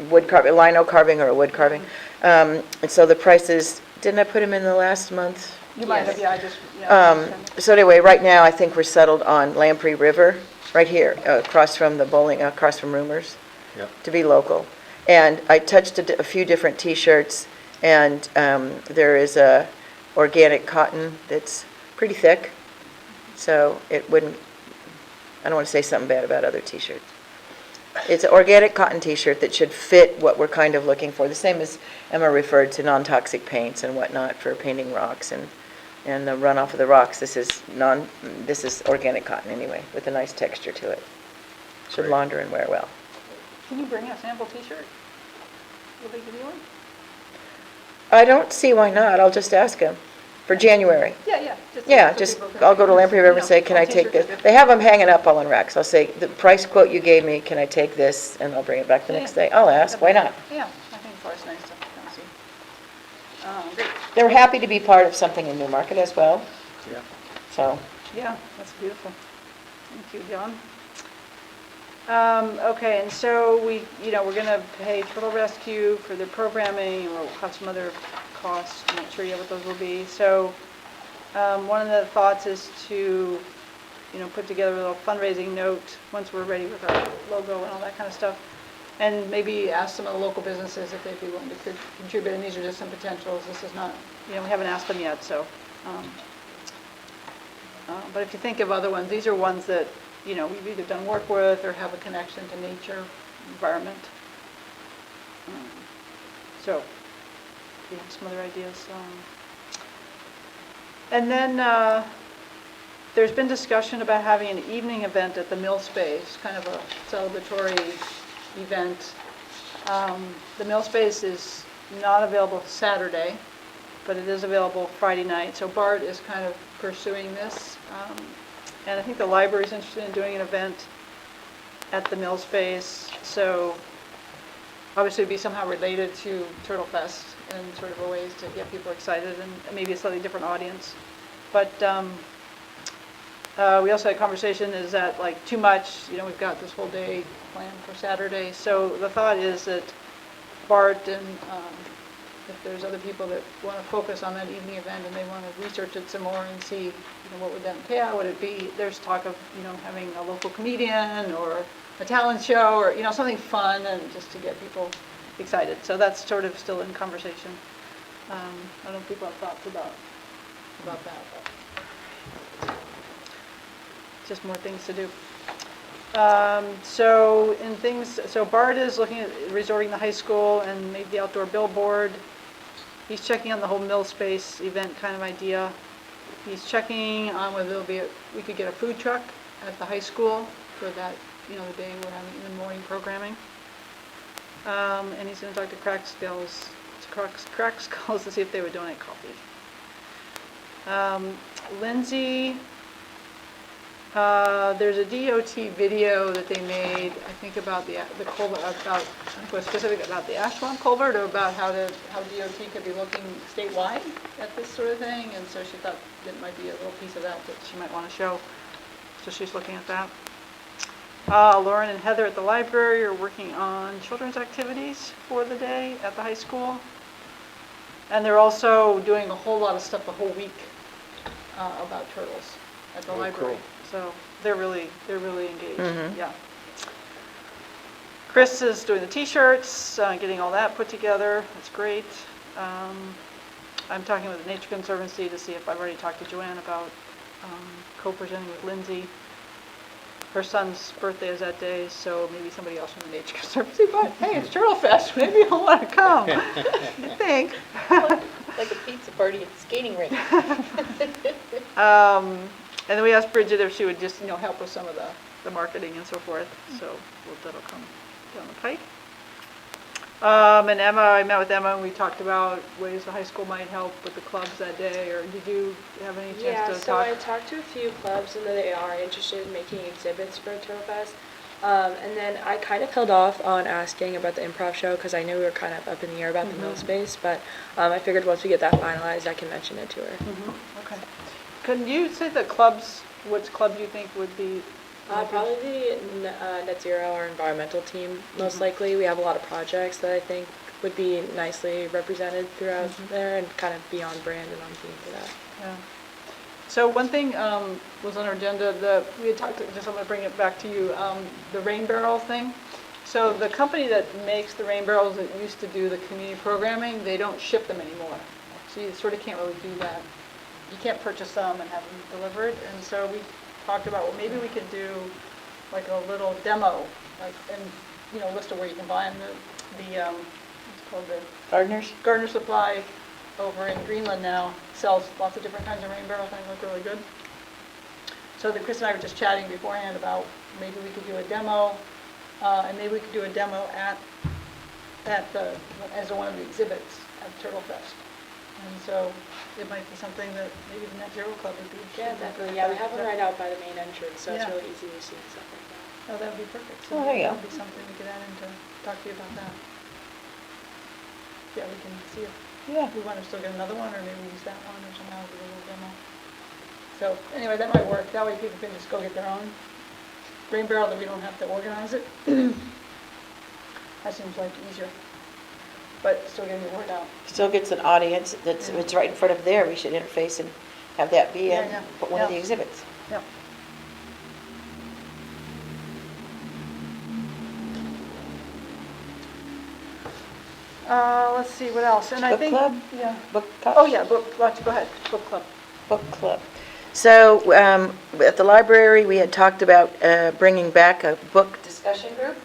wood carving, lino carving or a wood carving. And so the price is Didn't I put them in the last month? You might have, Yes. yeah, I just, yeah. So anyway, right now, I think we're settled on Lamprey River, right here, across from the bowling, across from Rumors, Yep. to be local. And I touched a few different T-shirts, and there is a organic cotton that's pretty thick, so it wouldn't, I don't want to say something bad about other T-shirts. It's an organic cotton T-shirt that should fit what we're kind of looking for. The same as Emma referred to non-toxic paints and whatnot for painting rocks and the runoff of the rocks. This is organic cotton anyway, with a nice texture to it. Should Great. launder and wear well. Can you bring a sample T-shirt? Will they give you one? I don't see why not. I'll just ask him for January. Yeah. Yeah, so just, people can- I'll go to Lamprey River and You know, say, can I all take T-shirts this? are They have them hanging up all in racks. I'll say, the price quote you gave me, can I take this? And I'll bring it back the next day. I'll ask, why not? Yeah, I think it's always nice to kind of see. Great. They're happy to be part of something in Newmarket as well, Yeah. so. Yeah, that's beautiful. Thank you, John. Okay, and so we're going to pay Turtle Rescue for their programming, and we'll have some other costs. I'm not sure yet what those will be. So one of the thoughts is to, put together a little fundraising note once we're ready with our logo and all that kind of stuff. And maybe ask some of the local businesses if they'd be willing to contribute. And these are just some potentials. This is not, we haven't asked them yet, so. But if you think of other ones, these are ones that, we've either done work with or have a connection to nature, environment. So, if you have some other ideas. And then there's been discussion about having an evening event at the Mill Space, kind of a celebratory event. The Mill Space is not available Saturday, but it is available Friday night. So Bart is kind of pursuing this. And I think the library's interested in doing an event at the Mill Space. So obviously it'd be somehow related to Turtle Fest in sort of a ways to get people excited and maybe a slightly different audience. But we also had a conversation, is that like too much? We've got this whole day planned for Saturday. So the thought is that Bart and if there's other people that want to focus on that evening event and they want to research it some more and see, what would that entail? Would it be, there's talk of, having a local comedian or a talent show or, something fun and just to get people excited. So that's sort of still in conversation. I don't know if people have thoughts about that, but just more things to do. So Bart is looking at resorting the high school and maybe the outdoor billboard. He's checking on the whole Mill Space event kind of idea. He's checking on whether we could get a food truck at the high school for that, the day we're having the morning programming. And he's going to talk to Crack Skulls to see if they would donate coffee. Lindsay, there's a DOT video that they made, I think about the culvert, I think it was specific about the Ashwaubenon culvert, or about how DOT could be looking statewide at this sort of thing, and so she thought it might be a little piece of that she might want to show. So she's looking at that. Lauren and Heather at the library are working on children's activities for the day at the high school. And they're also doing a whole lot of stuff the whole week about turtles at the library. Cool. So they're really engaged. Mhm. Yeah. Chris is doing the T-shirts, getting all that put together. That's great. I'm talking with the Nature Conservancy to see if I've already talked to Joanne about co-presenting with Lindsay. Her son's birthday is that day, so maybe somebody else from the Nature Conservancy. But hey, it's Turtle Fest. Maybe you'll want to come. You think? Like a pizza party at the skating rink. And then we asked Bridget if she would just, help with some of the marketing and so forth. So that'll come down the pike. And Emma, I met with Emma and we talked about ways the high school might help with the clubs that day. Or did you have any chance to talk? I talked to a few clubs and they are interested in making exhibits for Turtle Fest. And then I kind of held off on asking about the improv show because I knew we were kind of up in the air about the Mill Space. But I figured once we get that finalized, I can mention it to her. Okay. Can you say the clubs, which club you think would be? Probably the Net Zero or environmental team, most likely. We have a lot of projects that I think would be nicely represented throughout there and kind of be on brand and on theme for that. Yeah. So one thing was on our agenda, we had talked, just I'm going to bring it back to you, the rain barrel thing. So the company that makes the rain barrels that used to do the community programming, they don't ship them anymore. So you sort of can't really do that. You can't purchase them and have them delivered. And so we talked about, well, maybe we could do like a little demo, like, and, you know, list of where you can buy them. What's called the Gardener Supply over in Greenland now sells lots of different kinds of rain barrels. They look really good. So that Chris and I were just chatting beforehand about maybe we could do a demo, and maybe we could do a demo as one of the exhibits at Turtle Fest. And so it might be something that maybe the Net Zero Club would be interested in. Yeah, definitely. Yeah, we have one right out by the main entrance, so it's Yeah. really easy to see and stuff like that. Oh, that would be perfect. Oh, there you go. That would be something we could add in to talk to you about that. Yeah, we can see if Yeah. we want to still get another one, or maybe use that one or somehow do a little demo. So anyway, that might work. That way people can just go get their own rain barrel that we don't have to organize it. That seems like easier, but still getting the word out. Still gets an audience, it's right in front of there, we should interface and have that be Yeah, one of the yeah. exhibits. Yeah. Let's see, what else? And I Book think, club? yeah. Book club? Oh, yeah, go ahead, book club. Book club. So at the library, we had talked about bringing back a book discussion group.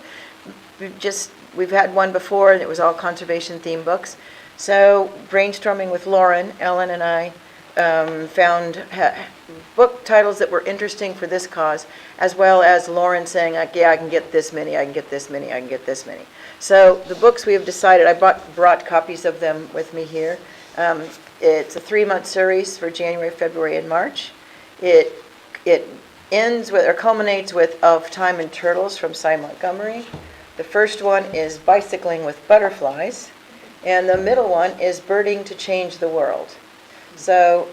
We've had one before, and it was all conservation-themed books. So brainstorming with Lauren, Ellen and I found book titles that were interesting for this cause, as well as Lauren saying, like, yeah, I can get this many, I can get this many, I can get this many. So the books we have decided, I brought copies of them with me here. It's a 3-month series for January, February, and March. It ends with, or culminates with Of Time and Turtles from Cy Montgomery. The first one is Bicycling with Butterflies, and the middle one is Birding to Change the World. So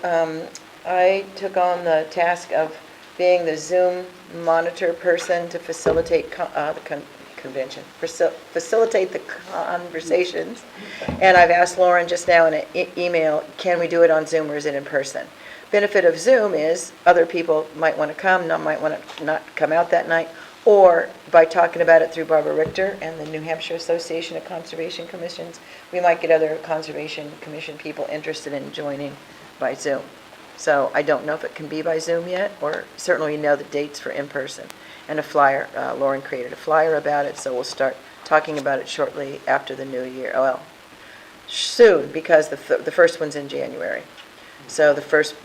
I took on the task of being the Zoom monitor person to facilitate the convention, facilitate the conversations. And I've asked Lauren just now in an email, can we do it on Zoom or is it in person? Benefit of Zoom is other people might want to come, might want to not come out that night, or by talking about it through Barbara Richter and the New Hampshire Association of Conservation Commissions, we might get other Conservation Commission people interested in joining by Zoom. So I don't know if it can be by Zoom yet, or certainly know the dates for in-person. And a flyer, Lauren created a flyer about it, so we'll start talking about it shortly after the new year. Well, soon, because the first one's in January. So the first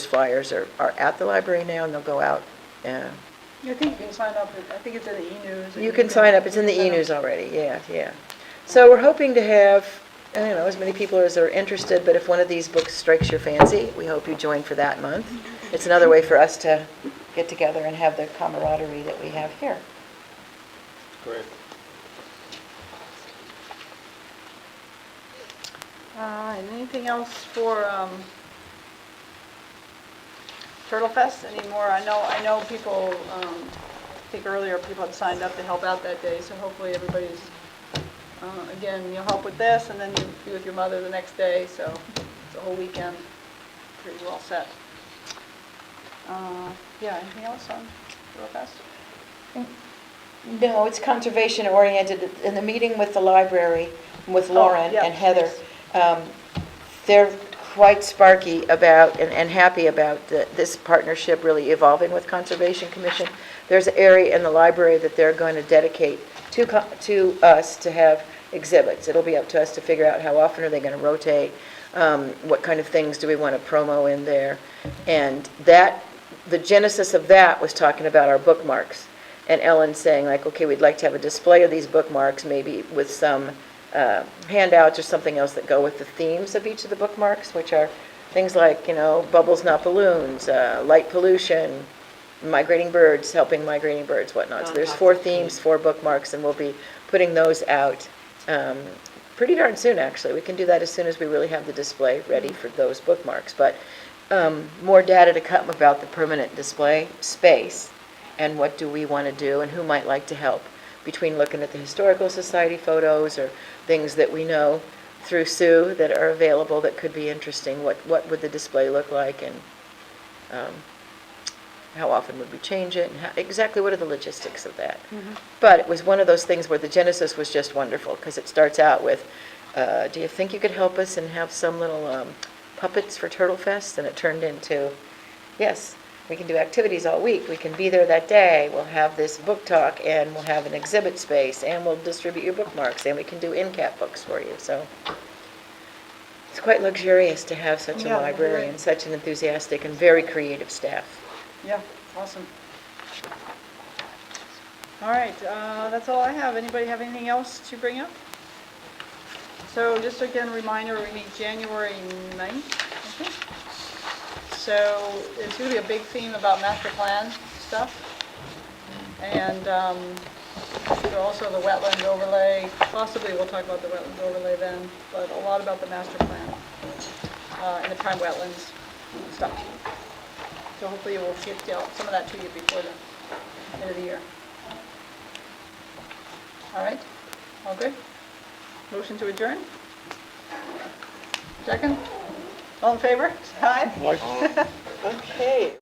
flyers are at the library now, and they'll go out. I think you can sign up, I think it's in the e-news. You can sign up, it's in the e-news already, yeah. So we're hoping to have, I don't know, as many people as are interested, but if one of these books strikes your fancy, we hope you join for that month. It's another way for us to get together and have the camaraderie that we have here. Great. And anything else for Turtle Fest anymore? I know people, I think earlier people had signed up to help out that day, so hopefully everybody's, again, you'll help with this, and then you'll be with your mother the next day, so it's a whole weekend, pretty well set. Yeah, anything else on Turtle Fest? No, it's conservation oriented. In the meeting with the library, with Lauren yeah, and Heather, nice. They're quite sparky about and happy about this partnership really evolving with Conservation Commission. There's an area in the library that they're going to dedicate to us to have exhibits. It'll be up to us to figure out how often are they going to rotate, what kind of things do we want to promo in there. And the genesis of that was talking about our bookmarks. And Ellen saying, like, okay, we'd like to have a display of these bookmarks, maybe with some handouts or something else that go with the themes of each of the bookmarks, which are things like, bubbles, not balloons, light pollution, migrating birds, helping migrating birds, whatnot. So there's 4 themes, 4 bookmarks, and we'll be putting those out pretty darn soon, actually. We can do that as soon as we really have the display ready for those bookmarks. But more data to come about the permanent display space and what do we want to do and who might like to help. between looking at the Historical Society photos or things that we know through Sue that are available that could be interesting. What would the display look like, and how often would we change it, and exactly what are the logistics of that? But it was one of those things where the genesis was just wonderful, because it starts out with, do you think you could help us and have some little puppets for Turtle Fest? And it turned into, yes, we can do activities all week. We can be there that day. We'll have this book talk, and we'll have an exhibit space, and we'll distribute your bookmarks, and we can do in-cap books for you. So it's quite luxurious to have such a Yeah, library right. and such an enthusiastic and very creative staff. Yeah, awesome. All right, that's all I have. Anybody have anything else to bring up? So just again, reminder, we meet January 9th, I think. So it's going to be a big theme about master plan stuff. And so also the wetland overlay, possibly we'll talk about the wetland overlay then, but a lot about the master plan and the prime wetlands stuff. So hopefully we'll get some of that to you before the end of the year. All right, all good? Motion to adjourn? Second? All in favor? Aye? Okay.